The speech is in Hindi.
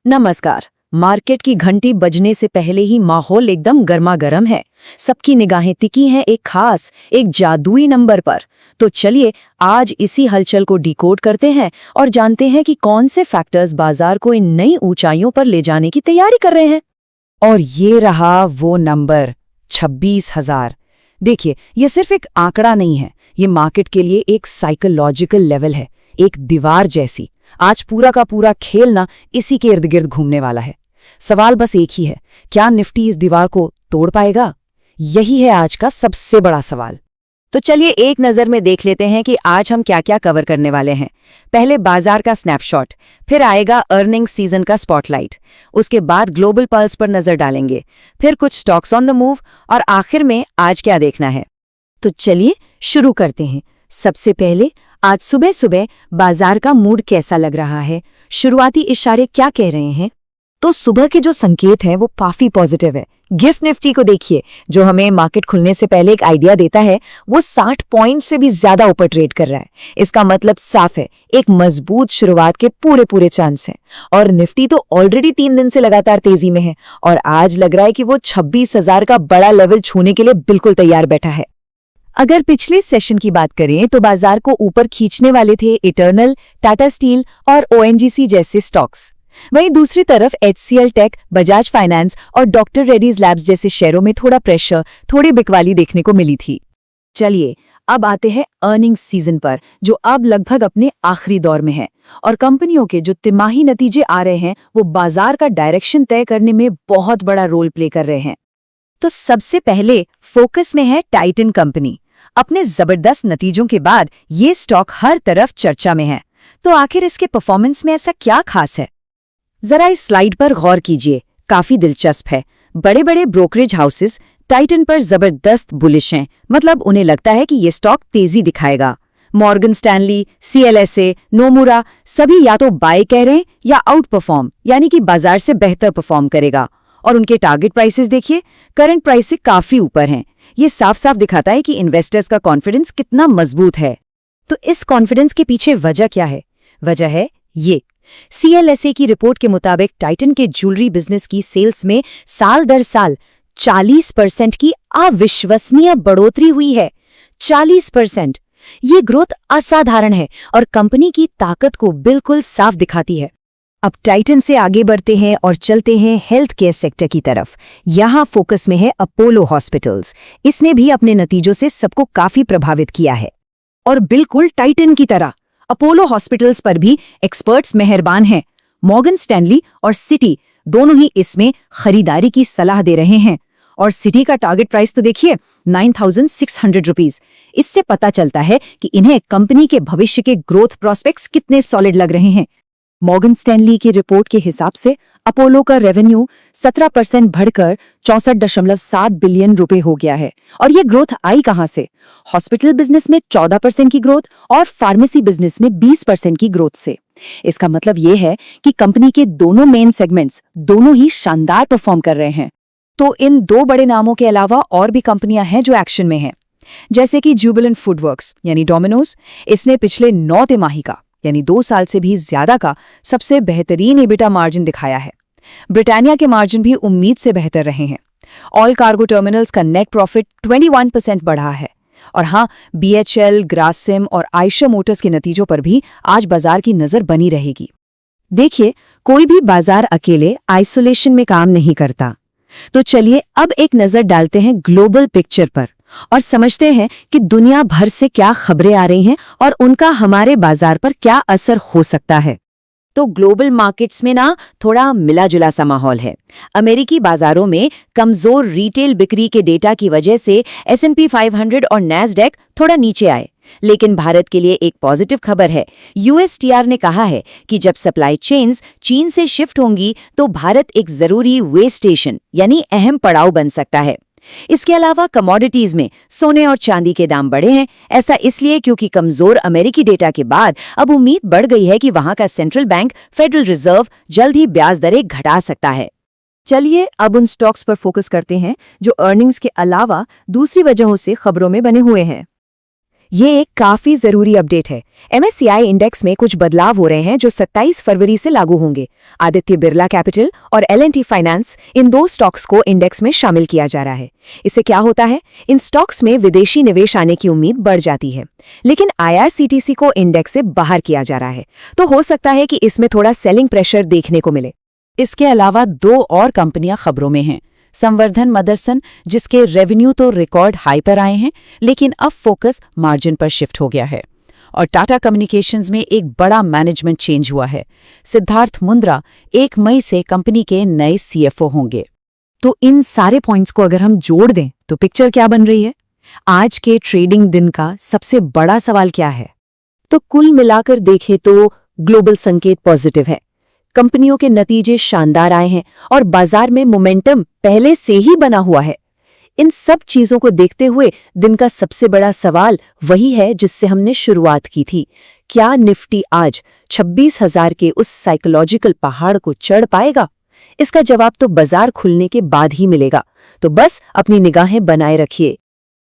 नमस्कार। मार्केट की घंटी बजने से पहले ही माहौल एकदम गर्मागर्म है। सबकी निगाहें टिकी हैं एक जादुई नंबर पर। तो चलिए आज इसी हलचल को डिकोड करते हैं और जानते हैं कि कौन से फैक्टर्स बाजार को इन नई ऊंचाइयों पर ले जाने की तैयारी कर रहे हैं। और ये रहा वो नंबर 26,000। देखिए, ये सिर्फ एक आंकड़ा नहीं है, ये मार्केट के लिए एक साइकोलॉजिकल लेवल है, एक दीवार जैसी। आज पूरा का पूरा खेल ना इसी के इर्द गिर्द घूमने वाला है। सवाल बस एक ही है, क्या निफ्टी इस दीवार को तोड़ पाएगा? यही है आज का सबसे बड़ा सवाल। तो चलिए एक नज़र में देख लेते हैं कि आज हम क्या क्या कवर करने वाले हैं। पहले बाजार का स्नैपशॉट, फिर आएगा अर्निंग्स सीजन का स्पॉटलाइट, उसके बाद ग्लोबल पल्स पर नजर डालेंगे, फिर कुछ स्टॉक्स ऑन द मूव और आखिर में आज क्या देखना है। तो चलिए शुरू करते हैं। सबसे पहले आज सुबह सुबह बाजार का मूड कैसा लग रहा है? शुरुआती इशारे क्या कह रहे हैं? तो सुबह के जो संकेत हैं वो काफी पॉजिटिव है। गिफ्ट निफ्टी को देखिए, जो हमें मार्केट खुलने से पहले एक आइडिया देता है, वो 60 पॉइंट से भी ज्यादा ऊपर ट्रेड कर रहा है। इसका मतलब साफ है, एक मजबूत शुरुआत के पूरे चांस हैं। और निफ्टी तो ऑलरेडी 3 दिन से लगातार तेजी में है और आज लग रहा है कि वो 26,000 का बड़ा लेवल छूने के लिए बिल्कुल तैयार बैठा है। अगर पिछले सेशन की बात करें तो बाजार को ऊपर खींचने वाले थे इटर्नल, टाटा स्टील और ओएनजीसी जैसे स्टॉक्स। वहीं दूसरी तरफ एचसीएल टेक, बजाज फाइनेंस और डॉक्टर रेड्डीज लैब्स जैसे शेयरों में थोड़ा प्रेशर, थोड़ी बिकवाली देखने को मिली थी। चलिए अब आते हैं अर्निंग्स सीजन पर, जो अब लगभग अपने आखिरी दौर में है और कंपनियों के जो तिमाही नतीजे आ रहे हैं वो बाजार का डायरेक्शन तय करने में बहुत बड़ा रोल प्ले कर रहे हैं। तो सबसे पहले फोकस में है टाइटन कंपनी। अपने जबरदस्त नतीजों के बाद ये स्टॉक हर तरफ चर्चा में है। तो आखिर इसके परफॉर्मेंस में ऐसा क्या खास है? जरा इस स्लाइड पर गौर कीजिए, काफी दिलचस्प है। बड़े बड़े ब्रोकरेज हाउसेस टाइटन पर जबरदस्त बुलिश हैं, मतलब उन्हें लगता है कि ये स्टॉक तेजी दिखाएगा। मॉर्गन स्टैनली, सीएलएसए, नोमुरा सभी या तो बाय कह रहे हैं या आउट परफॉर्म, यानी कि बाजार से बेहतर परफॉर्म करेगा। और उनके टारगेट प्राइसेस देखिए, करंट प्राइस से काफी ऊपर हैं। ये साफ साफ दिखाता है कि इन्वेस्टर्स का कॉन्फिडेंस कितना मजबूत है। तो इस कॉन्फिडेंस के पीछे वजह क्या है? वजह है ये, सीएलएसए की रिपोर्ट के मुताबिक टाइटन के ज्वेलरी बिजनेस की सेल्स में साल दर साल 40% की अविश्वसनीय बढ़ोतरी हुई है। 40%! ये ग्रोथ असाधारण है और कंपनी की ताकत को बिल्कुल साफ दिखाती है। अब टाइटन से आगे बढ़ते हैं और चलते हैं हेल्थ केयर सेक्टर की तरफ। यहाँ फोकस में है अपोलो हॉस्पिटल्स। इसने भी अपने नतीजों से सबको काफी प्रभावित किया है। और बिल्कुल टाइटन की तरह अपोलो हॉस्पिटल्स पर भी एक्सपर्ट्स मेहरबान हैं। मॉर्गन स्टैनली और सिटी दोनों ही इसमें खरीदारी की सलाह दे रहे हैं। और सिटी का टारगेट प्राइस तो देखिए, 9,600 रुपीज। इससे पता चलता है कि इन्हें कंपनी के भविष्य के ग्रोथ प्रोस्पेक्ट्स कितने सॉलिड लग रहे हैं। मॉर्गन स्टैनली की रिपोर्ट के हिसाब से अपोलो का रेवेन्यू 17% बढ़कर 64.7 बिलियन रुपए हो गया है। और ये ग्रोथ आई कहां से? हॉस्पिटल बिजनेस में 14% की ग्रोथ और फार्मेसी बिजनेस में 20% की ग्रोथ से। इसका मतलब ये है कि कंपनी के दोनों मेन सेगमेंट्स दोनों ही शानदार परफॉर्म कर रहे हैं। तो इन दो बड़े नामों के अलावा और भी कंपनियां हैं जो एक्शन में हैं, जैसे कि जुबिलेंट फूडवर्क्स यानी डोमिनोज। इसने पिछले 9 तिमाही का यानी 2 साल से भी ज्यादा का सबसे बेहतरीन एबिटा मार्जिन दिखाया है। ब्रिटानिया के मार्जिन भी उम्मीद से बेहतर रहे हैं। ऑल कार्गो टर्मिनल्स का नेट प्रॉफिट 21% बढ़ा है। और हाँ, बीएचएल, ग्रासिम और आयशर मोटर्स के नतीजों पर भी आज बाजार की नजर बनी रहेगी। देखिए, कोई भी बाजार अकेले आइसोलेशन में काम नहीं करता। तो चलिए अब एक नजर डालते हैं ग्लोबल पिक्चर पर और समझते हैं कि दुनिया भर से क्या खबरें आ रही हैं और उनका हमारे बाजार पर क्या असर हो सकता है। तो ग्लोबल मार्केट्स में ना थोड़ा मिला जुला सा माहौल है। अमेरिकी बाजारों में कमजोर रिटेल बिक्री के डेटा की वजह से S&P 500 और नैस्डैक थोड़ा नीचे आए। लेकिन भारत के लिए एक पॉजिटिव खबर है। यूएसटीआर ने कहा है कि जब सप्लाई चेन्स चीन से शिफ्ट होंगी तो भारत एक जरूरी वे स्टेशन यानी अहम पड़ाव बन सकता है। इसके अलावा कमोडिटीज में सोने और चांदी के दाम बढ़े हैं। ऐसा इसलिए क्योंकि कमजोर अमेरिकी डेटा के बाद अब उम्मीद बढ़ गई है कि वहां का सेंट्रल बैंक फेडरल रिजर्व जल्द ही ब्याज दरें घटा सकता है। चलिए अब उन स्टॉक्स पर फोकस करते हैं जो अर्निंग्स के अलावा दूसरी वजहों से खबरों में बने हुए हैं। ये एक काफी जरूरी अपडेट है। MSCI इंडेक्स में कुछ बदलाव हो रहे हैं जो 27 फरवरी से लागू होंगे। आदित्य बिरला कैपिटल और L&T फाइनेंस, इन 2 स्टॉक्स को इंडेक्स में शामिल किया जा रहा है। इससे क्या होता है, इन स्टॉक्स में विदेशी निवेश आने की उम्मीद बढ़ जाती है। लेकिन IRCTC को इंडेक्स से बाहर किया जा रहा है, तो हो सकता है कि इसमें थोड़ा सेलिंग प्रेशर देखने को मिले। इसके अलावा 2 और कंपनियां खबरों में हैं। संवर्धन मदरसन, जिसके रेवेन्यू तो रिकॉर्ड हाई पर आए हैं, लेकिन अब फोकस मार्जिन पर शिफ्ट हो गया है। और टाटा कम्युनिकेशंस में एक बड़ा मैनेजमेंट चेंज हुआ है। सिद्धार्थ मुंद्रा 1 मई से कंपनी के नए CFO होंगे। तो इन सारे पॉइंट्स को अगर हम जोड़ दें तो पिक्चर क्या बन रही है? आज के ट्रेडिंग दिन का सबसे बड़ा सवाल क्या है? तो कुल मिलाकर देखें तो ग्लोबल संकेत पॉजिटिव है। कंपनियों के नतीजे शानदार आए हैं और बाजार में मोमेंटम पहले से ही बना हुआ है। इन सब चीजों को देखते हुए दिन का सबसे बड़ा सवाल वही है जिससे हमने शुरुआत की थी। क्या निफ्टी आज 26,000 के उस साइकोलॉजिकल पहाड़ को चढ़ पाएगा? इसका जवाब तो बाजार खुलने के बाद ही मिलेगा। तो बस अपनी निगाहें बनाए रखिए।